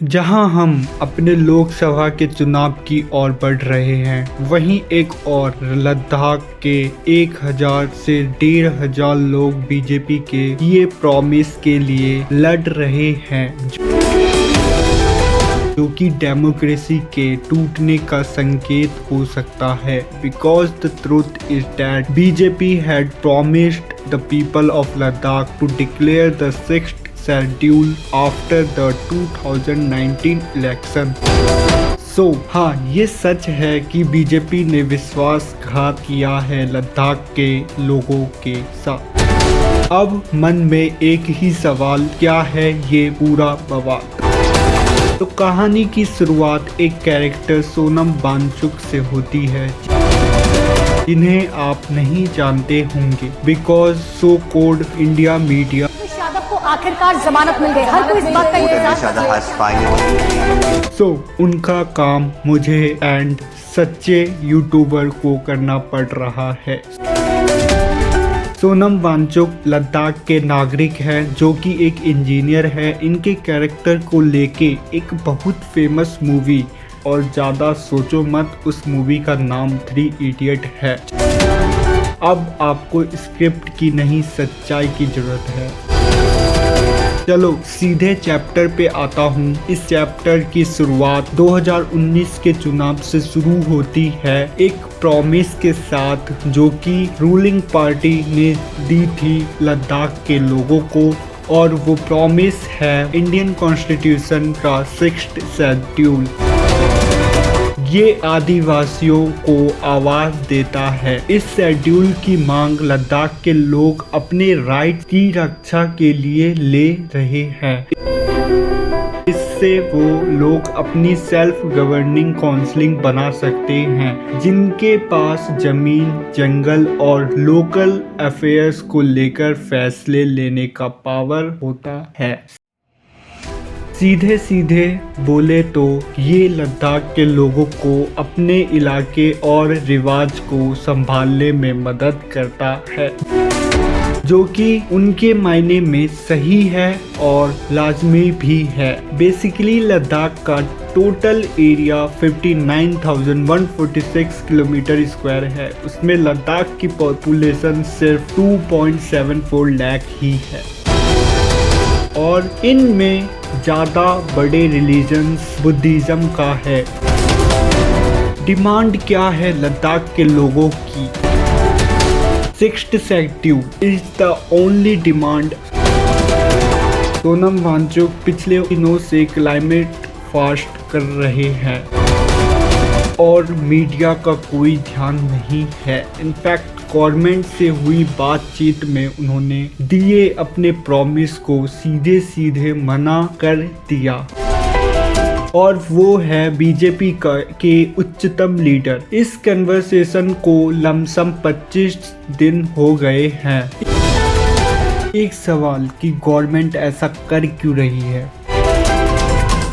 जहां हम अपने लोकसभा के चुनाव की ओर बढ़ रहे हैं, वहीं एक और लद्दाख के 1000 से 1500 लोग बीजेपी के ये प्रॉमिस के लिए लड़ रहे हैं, जो कि डेमोक्रेसी के टूटने का संकेत हो सकता है। Because the truth is that BJP had promised the people of Ladakh to declare the 6th schedule after the 2019 election. हाँ, ये सच है कि बीजेपी ने विश्वासघात किया है लद्दाख के लोगों के साथ। अब मन में एक ही सवाल, क्या है ये पूरा बवाल? तो कहानी की शुरुआत एक कैरेक्टर सोनम वांगचुक से होती है, जिन्हें आप नहीं जानते होंगे because so code India media को आखिरकार जमानत मिल गई। हर कोई इस बात का इंतजार। उनका काम मुझे एंड सच्चे यूट्यूबर को करना पड़ रहा है। सोनम वांगचुक लद्दाख के नागरिक हैं, जो कि एक इंजीनियर है। इनके कैरेक्टर को लेके एक बहुत फेमस मूवी, और ज़्यादा सोचो मत, उस मूवी का नाम 3 इडियट है। अब आपको स्क्रिप्ट की नहीं, सच्चाई की जरूरत है। चलो सीधे चैप्टर पे आता हूँ। इस चैप्टर की शुरुआत 2019 के चुनाव से शुरू होती है, एक प्रॉमिस के साथ, जो कि रूलिंग पार्टी ने दी थी लद्दाख के लोगों को। और वो प्रॉमिस है इंडियन कॉन्स्टिट्यूशन का 6th शेड्यूल। ये आदिवासियों को आवाज देता है। इस शेड्यूल की मांग लद्दाख के लोग अपने राइट की रक्षा के लिए ले रहे हैं। इससे वो लोग अपनी सेल्फ गवर्निंग काउंसिलिंग बना सकते हैं, जिनके पास जमीन, जंगल और लोकल अफेयर्स को लेकर फैसले लेने का पावर होता है। सीधे सीधे बोले तो ये लद्दाख के लोगों को अपने इलाके और रिवाज को संभालने में मदद करता है, जो कि उनके मायने में सही है और लाजमी भी है। बेसिकली लद्दाख का टोटल एरिया 59,146 किलोमीटर स्क्वायर है। उसमें लद्दाख की पॉपुलेशन सिर्फ 2.74 लाख ही है, और इनमें ज़्यादा बड़े रिलीजन्स बुद्धिज़्म का है। डिमांड क्या है लद्दाख के लोगों की? 6th schedule is the only demand. Sonam Wangchuk पिछले दिनों से क्लाइमेट फास्ट कर रहे हैं और मीडिया का कोई ध्यान नहीं है। इनफैक्ट गवर्नमेंट से हुई बातचीत में उन्होंने दिए अपने प्रॉमिस को सीधे सीधे मना कर दिया, और वो है बीजेपी के उच्चतम लीडर। इस कन्वर्सेशन को लमसम 25 दिन हो गए हैं। एक सवाल कि गवर्नमेंट ऐसा कर क्यों रही है?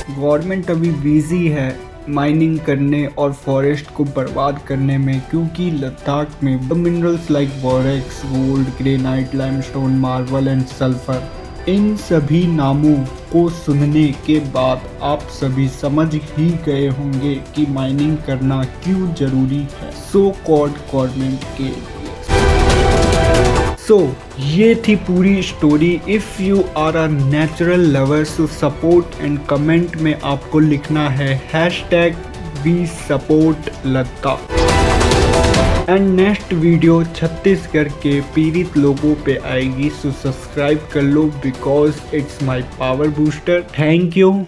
गवर्नमेंट अभी बिजी है माइनिंग करने और फॉरेस्ट को बर्बाद करने में, क्योंकि लद्दाख में minerals like borax, gold, granite, limestone, marble and sulphur, इन सभी नामों को सुनने के बाद आप सभी समझ ही गए होंगे कि माइनिंग करना क्यों जरूरी है सो कॉल्ड गवर्नमेंट के लिए। ये थी पूरी story. If you are a natural lover, so support and comment में आपको लिखना है #we support Ladakh. And next video Chhattisgarh के पीड़ित लोगों पे आएगी, सो सब्सक्राइब कर लो because it's my power booster. Thank you.